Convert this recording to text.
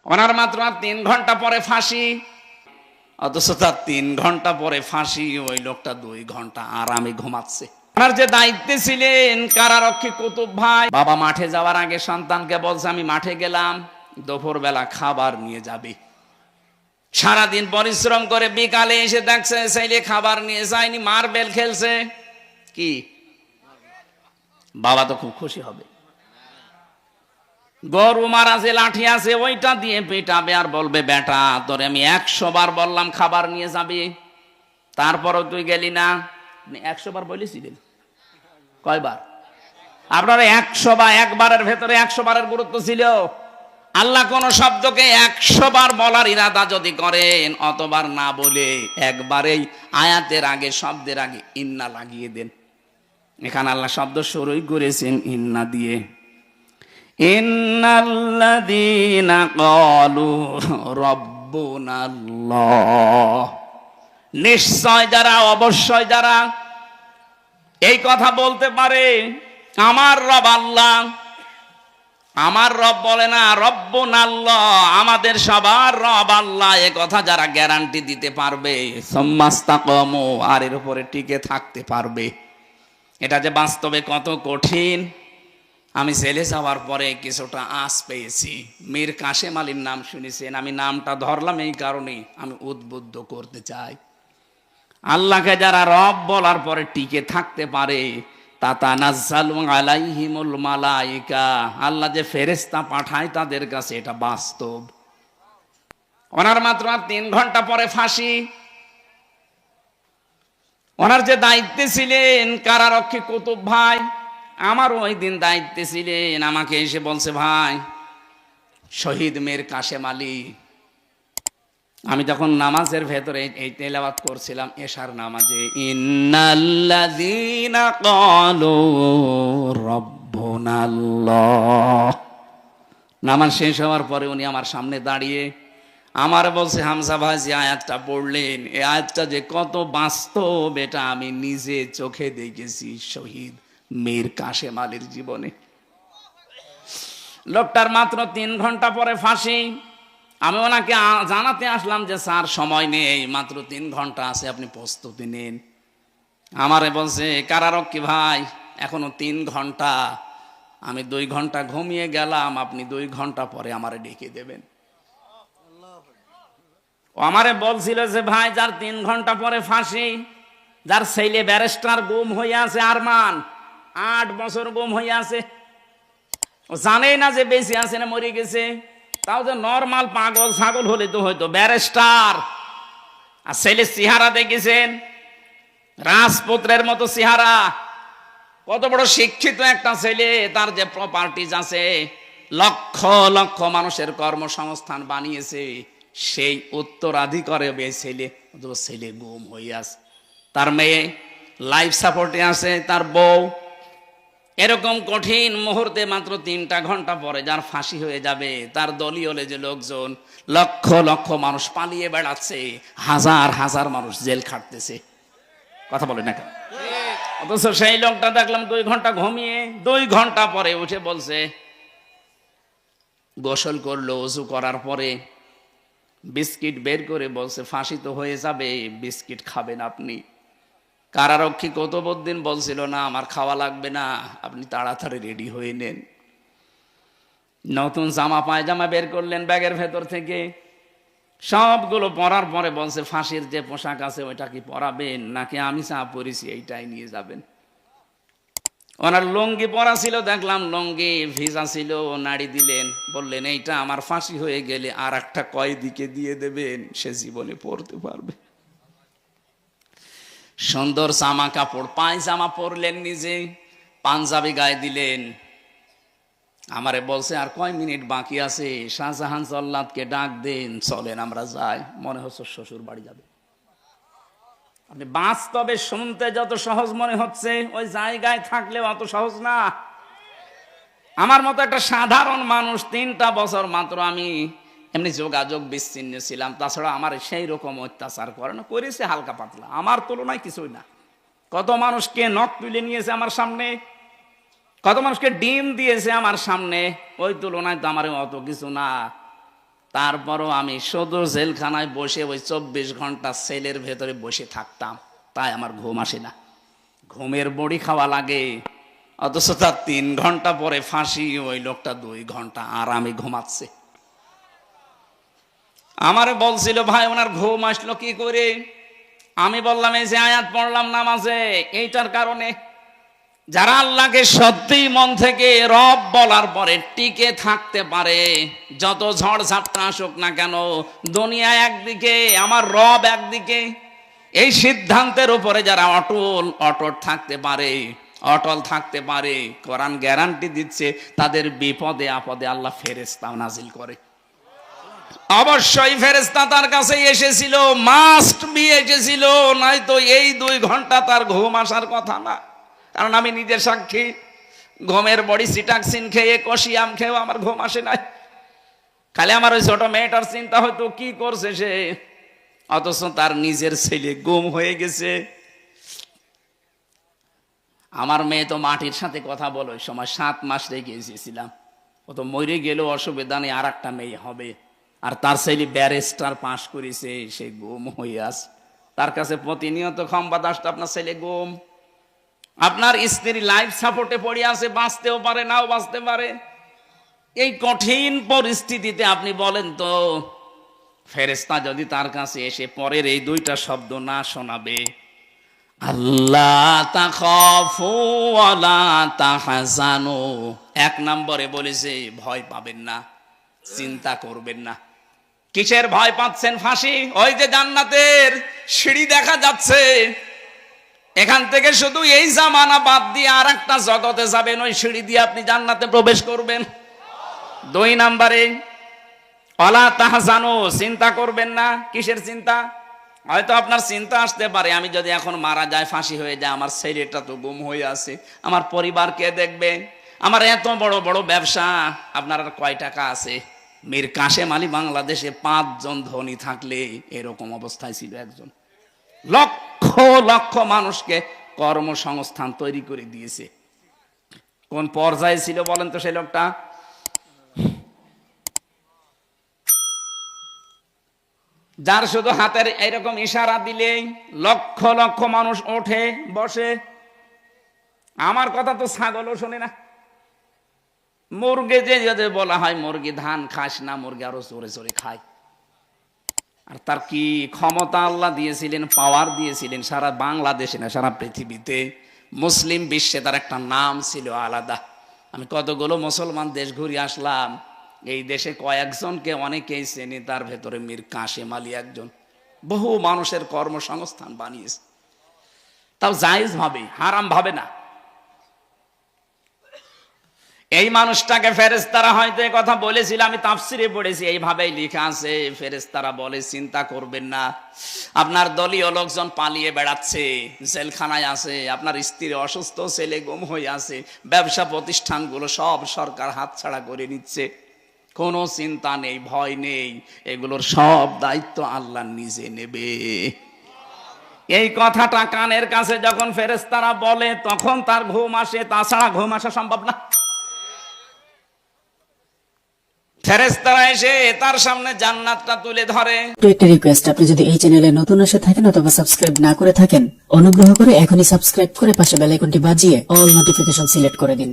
ওনার মাত্র 3 ঘন্টা পরে ফাঁসি, অথচ তার 3 ঘন্টা পরে ফাঁসি, ওই লোকটা 2 ঘন্টা আরামে ঘুমাচ্ছে। ওনার যে দায়িত্বে ছিলেন কারারক্ষী কুতুব ভাই, বাবা মাঠে যাওয়ার আগে সন্তানকে বলছে আমি মাঠে গেলাম, দুপুর বেলা খাবার নিয়ে যাবে। সারাদিন পরিশ্রম করে বিকালে এসে দেখছে ছেলে খাবার নিয়ে যায়নি, মার্বেল খেলছে। কি বাবা তো খুব খুশি হবে। গরু মারা যে লাঠি আছে ওইটা দিয়ে পেটাবে আর বলবে বেটা তোরে আমি 100 বার বললাম খাবার নিয়ে যাবি, তারপরও তুই গেলি না। 100 বার বলেছিলেন? কয়বার? আপনারা 100 বার, একবারের ভেতরে 100 বারের গুরুত্ব ছিল। আল্লাহ কোন শব্দকে 100 বার বলার ইরাদা যদি করেন, অতবার না বলে একবারেই আয়াতের আগে শব্দের আগে ইন্না লাগিয়ে দেন। এখানে আল্লাহ শব্দ শুরুই করেছেন ইন্না দিয়ে। ইন্নাল্লাযীনা ক্বালু রাব্বুনাল্লাহ, নিশ্চয় যারা, অবশ্যই যারা এই কথা বলতে পারে আমার রব আল্লাহ, আমার রব বলে না রব্বুনাল্লাহ, আমাদের সবার রব আল্লাহ, এ কথা যারা গ্যারান্টি দিতে পারবে, সুম্মাস্তাকামু, আর এর উপরে টিকে থাকতে পারবে। এটা যে বাস্তবে কত কঠিন আমি জেলে যাওয়ার পরে কিছুটা আঁচ পেয়েছি। মীর কাশেম আলীর নাম শুনেছেন, আমি নামটা ধরলাম এই কারণে আমি উদ্বুদ্ধ করতে চাই। আল্লাহকে যারা রব বলার পরে টিকে থাকতে পারে, তাতানাজ্জালু আলাইহিমুল মালাইকা, আল্লাহ যে ফেরেশতা পাঠায় তাদের কাছে, এটা বাস্তব। ওনার মাত্র 3 ঘন্টা পরে ফাঁসি। ওনার যে দায়িত্বে ছিলেন কারারক্ষী কুতুব ভাই, আমার ওই দিন দায়িত্বে ছিলেন, আমাকে এসে বলছে ভাই শহীদ মীর কাশেম আলী, আমি যখন নামাজের ভেতরে এই তেলাওয়াত করছিলাম এশার নামাজে, ইন্নাল্লাযীনা ক্বালু রাব্বুনাল্লাহ, নামাজ শেষ হওয়ার পরে উনি আমার সামনে দাঁড়িয়ে আমার বলছে হামজা ভাই যে আয়াতটা পড়লেন, এই আয়াতটা যে কত বাস্তব এটা আমি নিজে চোখে দেখেছি শহীদ মীর কাশেম আলীর জীবনে। লোকটার মাত্র 3 ঘন্টা পরে ফাঁসি। আমি ওনাকে জানাতে আসলাম যে স্যার সময় নেই, মাত্র 3 ঘন্টা আছে, আপনি প্রস্তুতি নিন। আমারে বলছে কারারক্ষী ভাই এখনো 3 ঘন্টা, আমি 2 ঘন্টা ঘুমিয়ে গেলাম, আপনি 2 ঘন্টা পরে আমারে ডেকে দেবেন। ও আমারে বলছিল যে ভাই যার 3 ঘন্টা পরে ফাঁসি, যার ছেলে ব্যারিস্টার গুম হয়ে আছে, আরমান 8 বছর গুম হয়ে আছে, ও জানেই না যে বেঁচে আছে না মরে গেছে। তাও যে নর্মাল পাগল ছাগল হলে তো হয়তো, ব্যারিস্টার। আর ছেলের চেহারা দেখেছেন, রাজপুত্রের মতো চেহারা, কত বড় শিক্ষিত একটা ছেলে, তার যে প্রপার্টিজ আছে, লক্ষ লক্ষ মানুষের কর্মসংস্থান বানিয়েছে, সেই উত্তরাধিকারে ছেলে, ছেলে গুম হয়ে আছে, তার মেয়ে লাইফ সাপোর্টে আছে, তার বউ। এরকম কঠিন মুহূর্তে মাত্র 3টা ঘন্টা পরে যার ফাঁসি হয়ে যাবে, তার দলীয় যে লোকজন, লক্ষ লক্ষ মানুষ পালিয়ে বেড়াচ্ছে, হাজার হাজার মানুষ জেল খাটতেছে। কথা বলে না কেন? অথচ সেই লোকটা দেখলাম 2 ঘন্টা ঘুমিয়ে 2 ঘন্টা পরে উঠে বলছে, গোসল করলো, ওযু করার পরে বিস্কিট বের করে বলছে ফাঁসি তো হয়ে যাবে, বিস্কিট খাবেন আপনি। কারারক্ষী কুতুবউদ্দিন বলছিল না আমার খাওয়া লাগবে না, আপনি তাড়াতাড়ি রেডি হয়ে নেন। নতুন জামা পায়জামা বের করলেন ব্যাগের ভেতর থেকে, সবগুলো পরার পরে বলছে ফাঁসির যে পোশাক আছে ওইটা কি পরাবেন, নাকি আমি যা পরেছি এইটাই নিয়ে যাবেন। ওনার লুঙ্গি পরা ছিল, দেখলাম লুঙ্গি ভিজা ছিল, নাড়ি দিলেন, বললেন এইটা আমার ফাঁসি হয়ে গেলে আর একটা কয়েদিকে দিয়ে দেবেন, সে জীবনে পরতে পারবে। সুন্দর জামা কাপড় পায়জামা পরলেন, নিজে পাঞ্জাবি গায়ে দিলেন। আমারে বলছে আর কয় মিনিট বাকি আছে, শাহজাহান জল্লাদকে ডাক দেন, চলেন আমরা যাই। মনে হচ্ছে শ্বশুর বাড়ি যাবে। আপনি বাস্তবে শুনতে যত সহজ মনে হচ্ছে, ওই জায়গায় থাকলেও অত সহজ না। আমার মতো একটা সাধারণ মানুষ 3টা বছর মাত্র আমি এমনি যোগাযোগ বিচ্ছিন্ন ছিলাম, তাছাড়া আমার সেই রকম অত্যাচার করে না, করেছে হালকা পাতলা, আমার তুলনায় কিছুই না। কত মানুষকে নখ তুলে নিয়েছে আমার সামনে, কত মানুষকে ডিম দিয়েছে আমার সামনে, ওই তুলনায় তো আমার অত কিছু না। তারপরও আমি শুধু জেলখানায় বসে ওই 24 ঘন্টা সেলের ভেতরে বসে থাকতাম, তাই আমার ঘুম আসে না। ঘুমের বড়ি খাওয়া লাগে, অথচ তার 3 ঘন্টা পরে ফাঁসি, ওই লোকটা 2 ঘন্টা আরামে ঘুমাচ্ছে। আমারে বলছিল ভাই ওনার ঘুম আসলো কি করে? আমি বললাম এই যে আয়াত পড়লাম নামাজে, এইটার কারণে। যারা আল্লাহকে সত্যি মন থেকে রব বলার পরে টিকে থাকতে পারে, যত ঝড় ঝাপটা আসুক না কেন, দুনিয়া একদিকে আমার রব একদিকে, এই সিদ্ধান্তের উপরে যারা অটল থাকতে পারে, অটল থাকতে পারে, কোরআন গ্যারান্টি দিচ্ছে তাদের বিপদে আপদে আল্লাহ ফেরেশতা নাজিল করে। অবশ্যই ফেরেশতা তার কাছে এসেছিল, মাস্ট বি এসেছিল, নয়তো এই 2 ঘন্টা তার ঘুম আসার কথা না। কারণ আমি নিজের সাক্ষী, ঘুমের বড়ি সিটাক্সিন খেয়ে কষিয়াম খেয়েও আমার ঘুম আসে নাই। খালি আমার ওই ছোট মেয়েটার চিন্তা হয়তো কি করছে সে, অথচ তার নিজের ছেলে গুম হয়ে গেছে। আমার মেয়ে তো মাটির সাথে কথা বলে, ওই সময় 7 মাস রেখে এসেছিলাম। ও তো মরে গেলেও অসুবিধা নেই, আর একটা মেয়ে হবে। আর তার ছেলে ব্যারিস্টার পাশ করেছে, সে গুম হয়ে আছে। তার কাছে প্রতিনিয়ত সংবাদ আসতো আপনার ছেলে গুম, আপনার স্ত্রী লাইফ সাপোর্টে পড়ে আছে, বাঁচতেও পারে নাও বাঁচতে পারে। এই কঠিন পরিস্থিতিতে আপনি বলেন তো, ফেরেশতা যদি তার কাছে এসে পরের এই 2টা শব্দ না শোনাবে, আল্লাহ তাখাফু ওয়ালা তাহজানু, 1 নম্বরে বলেছে ভয় পাবেন না, চিন্তা করবেন না। কিসের ভয় পাচ্ছেন? ফাঁসি। ওই যে জান্নাতের সিঁড়ি দেখা যাচ্ছে, এখান থেকে শুধু এই জামানা বাদ দিয়ে আর একটা জগতে যাবেন, ওই সিঁড়ি দিয়ে আপনি জান্নাতে প্রবেশ করবেন। 2 নম্বরে ওয়ালা তাহজানু, চিন্তা করবেন না। কিসের চিন্তা? হয়তো আপনার চিন্তা আসতে পারে, আমি যদি এখন মারা যায়, ফাঁসি হয়ে যায়, আমার ছেলেটা তো গুম হয়ে আছে, আমার পরিবার কে দেখবে? আমার এত বড় বড় ব্যবসা, আপনার আর কয় টাকা আছে? মীর কাশেম আলী বাংলাদেশে 5 জন ধনী থাকলে এরকম অবস্থায় ছিল একজন। লক্ষ লক্ষ মানুষকে কর্মসংস্থান তৈরি করে দিয়েছে। কোন পর্যায়ে ছিল বলেন তো সেই লোকটা? যার শুধু হাতের এরকম ইশারা দিলেই লক্ষ লক্ষ মানুষ ওঠে বসে। আমার কথা তো ছাগলও শোনে না। মুরগি যে বলা হয় মুরগি ধান খাস না, মুরগি আরো চোরে চোরে খায়। আর তার কি ক্ষমতা আল্লাহ দিয়েছিলেন, পাওয়ার দিয়েছিলেন সারা বাংলাদেশে না সারা পৃথিবীতে, মুসলিম বিশ্বে তার একটা নাম ছিল আলাদা। আমি কতগুলো মুসলমান দেশ ঘুরে আসলাম, এই দেশে কয়েকজনকে অনেকেই চেনে, তার ভেতরে মীর কাশেম আলী একজন। বহু মানুষের কর্মসংস্থান বানিয়েছে, তাও জায়েজ ভাবে, হারাম ভাবে না। এই মানুষটাকে ফেরেশতারা হয়তো এই কথা বলেছিল, আমি তাফসিরে পড়েছি, এইভাবেই লেখা আছে। ফেরেশতারা বলে চিন্তা করবেন না, আপনার দলীয় লোকজন পালিয়ে বেড়াচ্ছে, জেলখানায় আছে, আপনার স্ত্রী অসুস্থ, ছেলে গুম হয়ে আছে, ব্যবসা প্রতিষ্ঠানগুলো সব সরকার হাতছাড়া করে নিচ্ছে, কোনো চিন্তা নেই, ভয় নেই, এগুলোর সব দায়িত্ব আল্লাহ নিজে নেবে। এই কথাটা কানের কাছে যখন ফেরেশতারা বলে তখন তার ঘুম আসে, তাছাড়া ঘুম আসা সম্ভব না। ফেরেশতারা এসে তার সামনে জান্নাতটা তুলে ধরে। একটা রিকোয়েস্ট, আপনি যদি এই চ্যানেলে নতুন এসে থাকেন অথবা সাবস্ক্রাইব না করে থাকেন, অনুগ্রহ করে এখনই সাবস্ক্রাইব করে পাশে বেল আইকনটি বাজিয়ে অল নোটিফিকেশন সিলেক্ট করে দিন।